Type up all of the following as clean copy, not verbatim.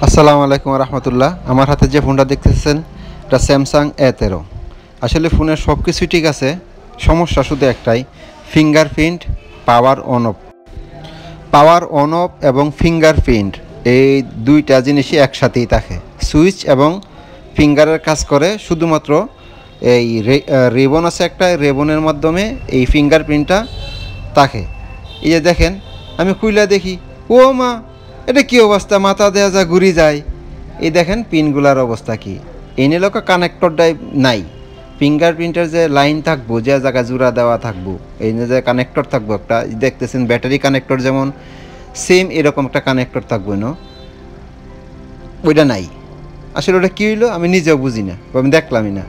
আসসালামু আলাইকুম রহমতুল্লাহ। আমার হাতে যে ফোনটা দেখতেছেন এটা স্যামসাং A13। আসলে ফোনের সব কিছুই ঠিক আছে, সমস্যা শুধু একটাই, ফিঙ্গারপ্রিন্ট পাওয়ার অন অফ এবং ফিঙ্গারপ্রিন্ট এই দুইটা জিনিসই একসাথেই থাকে। সুইচ এবং ফিঙ্গারের কাজ করে শুধুমাত্র এই রেবন আছে একটা, রেবনের মাধ্যমে এই ফিঙ্গারপ্রিন্টটা থাকে। এই যে দেখেন, আমি খুইলা দেখি, ও মা, এটা কী অবস্থা, মাথা দেওয়া যা ঘুরি যায়। এই দেখেন পিনগুলার অবস্থা কি, এনে লোক কানেক্টরটাই নাই। ফিঙ্গারপ্রিন্টের যে লাইন থাকবো, যে জায়গায় জোড়া দেওয়া থাকবো, এই যে কানেক্টর থাকবো একটা, দেখতেছেন ব্যাটারি কানেক্টর যেমন সেম এরকম একটা কানেক্টর থাকবো না, ওইটা নাই। আসলে ওটা কী হইলো আমি নিজেও বুঝি না, আমি দেখলামই না।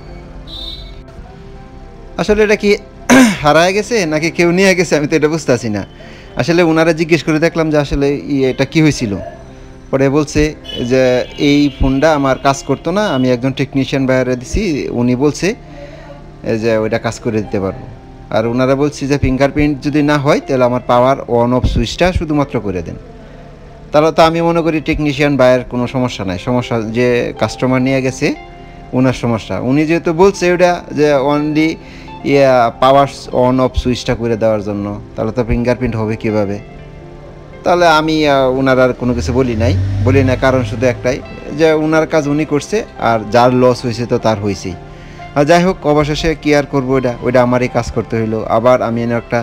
আসলে এটা কি হারায় গেছে নাকি কেউ নিয়ে গেছে, আমি তো এটা বুঝতেছি না। আসলে ওনারা জিজ্ঞেস করে দেখলাম যে আসলে এটা কী হয়েছিল। পরে বলছে যে এই ফোনটা আমার কাজ করতো না, আমি একজন টেকনিশিয়ান বাইরে দিছি, উনি বলছে যে ওইটা কাজ করে দিতে পারবো। আর ওনারা বলছে যে ফিঙ্গারপ্রিন্ট যদি না হয় তাহলে আমার পাওয়ার অন অফ সুইচটা শুধুমাত্র করে দেন। তাহলে তো আমি মনে করি টেকনিশিয়ান বাইরের কোনো সমস্যা নাই, সমস্যা যে কাস্টমার নিয়ে গেছে ওনার সমস্যা। উনি যেহেতু বলছে ওটা যে অনলি পাওয়ার অন অফ সুইচটা করে দেওয়ার জন্য, তাহলে তো ফিঙ্গারপ্রিন্ট হবে কীভাবে? তাহলে আমি ওনার আর কোনো কিছু বলি না, কারণ শুধু একটাই যে ওনার কাজ উনি করছে, আর যার লস হয়েছে তো তার হয়েছেই। আর যাই হোক, অবশেষে কী আর করবো, ওইটা আমারই কাজ করতে হইলো। আবার আমি এনে একটা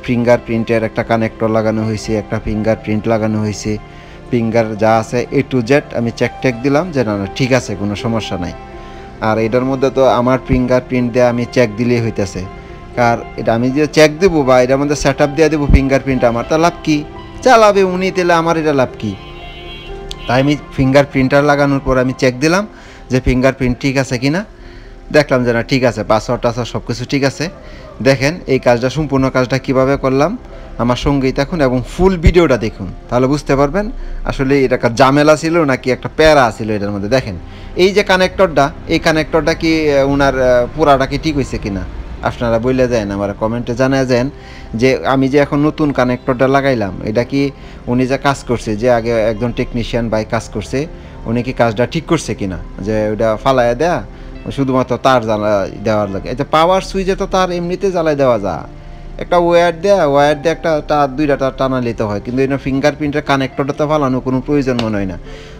ফিঙ্গারপ্রিন্টের একটা কানেক্টর লাগানো হয়েছে, একটা ফিঙ্গারপ্রিন্ট লাগানো হয়েছে, ফিঙ্গার যা আছে A to Z আমি চেক দিলাম যে না ঠিক আছে, কোনো সমস্যা নাই। আর এটার মধ্যে তো আমার ফিঙ্গারপ্রিন্ট দিয়ে আমি চেক দিলেই হইতেছে, আর এটা আমি যে চেক দেবো বা এটার মধ্যে সেট আপ দিয়ে দেবো ফিঙ্গারপ্রিন্ট, আমার তা লাভ কী? চালাবে উনি, তাহলে আমার এটা লাভ কী? তাই আমি ফিঙ্গারপ্রিন্টার লাগানোর পর আমি চেক দিলাম যে ফিঙ্গারপ্রিন্ট ঠিক আছে কি না। দেখলাম যে না ঠিক আছে, পাসওয়ার্ড টাসওয়ার্ড সব কিছু ঠিক আছে। দেখেন এই কাজটা, সম্পূর্ণ কাজটা কীভাবে করলাম আমার সঙ্গেই থাকুন এবং ফুল ভিডিওটা দেখুন, তাহলে বুঝতে পারবেন আসলে এটা একটা ঝামেলা ছিল নাকি একটা প্যারা ছিল এটার মধ্যে। দেখেন এই যে কানেক্টরটা, এই কানেক্টরটা কি ওনার পুরাটা কি ঠিক হয়েছে কিনা আপনারা বলে দেন, আমার কমেন্টে জানা যান যে আমি যে এখন নতুন কানেক্টরটা লাগাইলাম এটা কি উনি যে কাজ করছে, যে আগে একজন টেকনিশিয়ান ভাই কাজ করছে, উনি কি কাজটা ঠিক করছে কিনা, যে ওটা ফালাইয়া দেয়া শুধুমাত্র তার জ্বালাই দেওয়ার লাগে। এটা পাওয়ার সুইচে তো তার এমনিতে জ্বালাই দেওয়া যায়, একটা ওয়্যার দিয়ে একটা তার দুইটা তার টানা নিতে হয়, কিন্তু এটা ফিঙ্গারপ্রিন্টের কানেক্টরটা তো ফালানো কোনো প্রয়োজন মনে হয় না।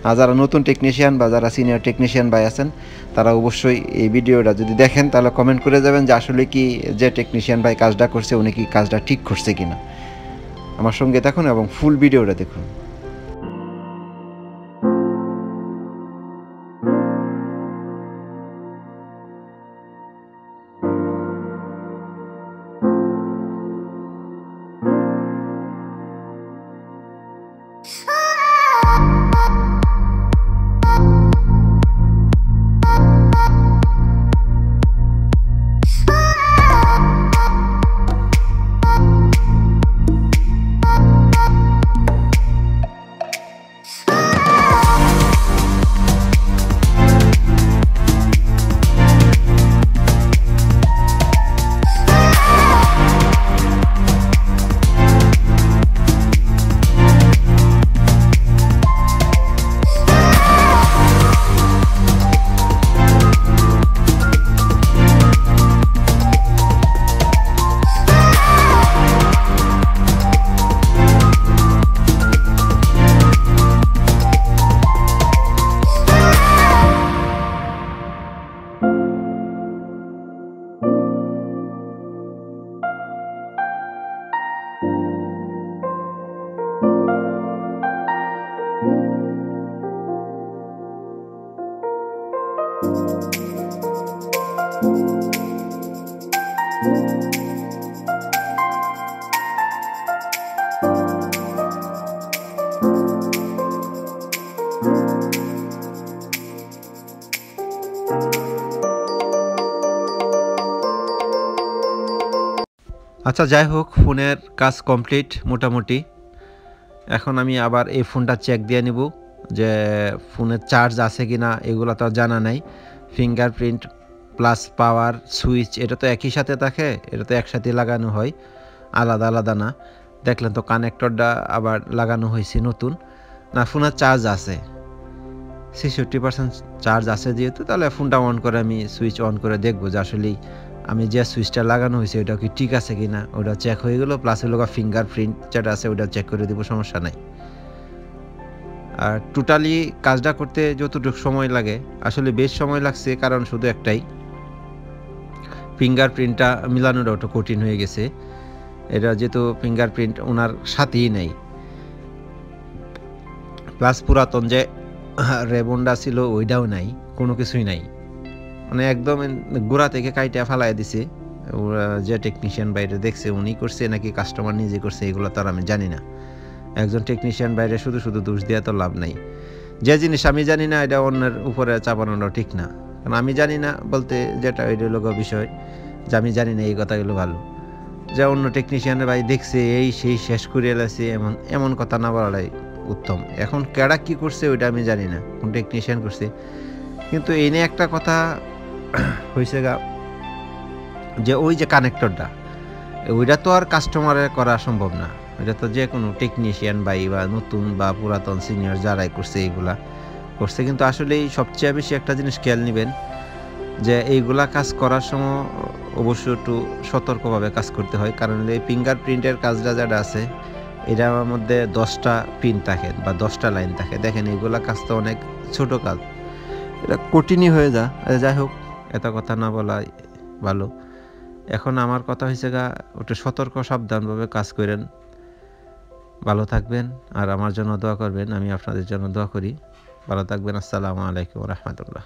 আর যারা নতুন টেকনিশিয়ান বা যারা সিনিয়র টেকনিশিয়ান ভাই আছেন, তারা অবশ্যই এই ভিডিওটা যদি দেখেন তাহলে কমেন্ট করে যাবেন যে আসলে কি যে টেকনিশিয়ান ভাই কাজটা করছে উনি কি কাজটা ঠিক করছে কিনা। আমার সঙ্গে থাকুন এবং ফুল ভিডিওটা দেখুন। আচ্ছা যাই হোক, ফোনের কাজ কমপ্লিট মোটামুটি। এখন আমি আবার এই ফোনটা চেক দিয়ে নিব যে ফোনের চার্জ আছে কি না, এগুলো তো জানা নাই। ফিঙ্গারপ্রিন্ট প্লাস পাওয়ার সুইচ এটা তো একই সাথে থাকে, এটা তো একসাথে লাগানো হয়, আলাদা আলাদা না। দেখলেন তো কানেক্টরটা আবার লাগানো হয়েছে নতুন, না ফোনের চার্জ আছে। 66% চার্জ আছে যেহেতু, তাহলে ফোনটা অন করে আমি সুইচ অন করে দেখবো যে আসলেই আমি যে সুইচটা লাগানো হয়েছে ওটা কি ঠিক আছে কিনা, ওটা চেক হয়ে গেলো। প্লাস হলো ফিঙ্গারপ্রিন্ট যেটা আছে ওটা চেক করে দেবো, সমস্যা নাই। আর টোটালি কাজটা করতে যতটুকু সময় লাগে, আসলে বেশ সময় লাগছে, কারণ শুধু একটাই, ফিঙ্গারপ্রিন্টটা মিলানোটা ওটা কঠিন হয়ে গেছে। এটা যেহেতু ফিঙ্গারপ্রিন্ট ওনার সাথেই নেই, প্লাস পুরাতন যে রেবনটা ছিল ওইটাও নাই, কোনো কিছুই নাই, মানে একদম গোড়া থেকে কাইটা ফালাই দিছে। যে টেকনিশিয়ান বাইরে দেখছে উনি করছে নাকি কাস্টমার নিজে করছে এগুলো তো আর আমি জানি না। একজন টেকনিশিয়ান বাইরে শুধু শুধু দোষ দেওয়া তো লাভ নাই। যে জিনিস আমি জানি না এটা অন্যের উপরে চাপানোটা ঠিক না, কারণ আমি জানি না বলতে যেটা ওই লোক বিষয় যে আমি জানি না এই কথাগুলো ভালো, যে অন্য টেকনিশিয়ানের ভাই দেখছে এই সেই শেষ করে এলাছে, এমন এমন কথা না বলাটাই উত্তম। এখন কেডা কি করছে ওইটা আমি জানি না, কোন টেকনিশিয়ান করছে। কিন্তু এই নিয়ে একটা কথা হয়েছে গা, যে ওই যে কানেক্টরটা ওইটা তো আর কাস্টমারের করা সম্ভব না, ওইটা তো যে কোনো টেকনিশিয়ান ভাই বা নতুন বা পুরাতন সিনিয়র যারাই করছে এইগুলা করছে। কিন্তু আসলে সবচেয়ে বেশি একটা জিনিস খেয়াল নেবেন যে এইগুলা কাজ করার সময় অবশ্যই একটু সতর্কভাবে কাজ করতে হয়, কারণ এই ফিঙ্গারপ্রিন্টের কাজটা যেটা আছে এটার মধ্যে 10টা পিন থাকে বা 10টা লাইন থাকে। দেখেন এইগুলা কাজ তো অনেক ছোট কাজ, এটা কঠিনই হয়ে যায়। যাই হোক, এত কথা না বলাই ভালো। এখন আমার কথা হয়েছে গা, একটু সতর্ক সাবধানভাবে কাজ করেন, ভালো থাকবেন আর আমার জন্য দোয়া করবেন। আমি আপনাদের জন্য দোয়া করি। ভালো থাকবেন। আসসালামু আলাইকুম রহমতুল্লাহ।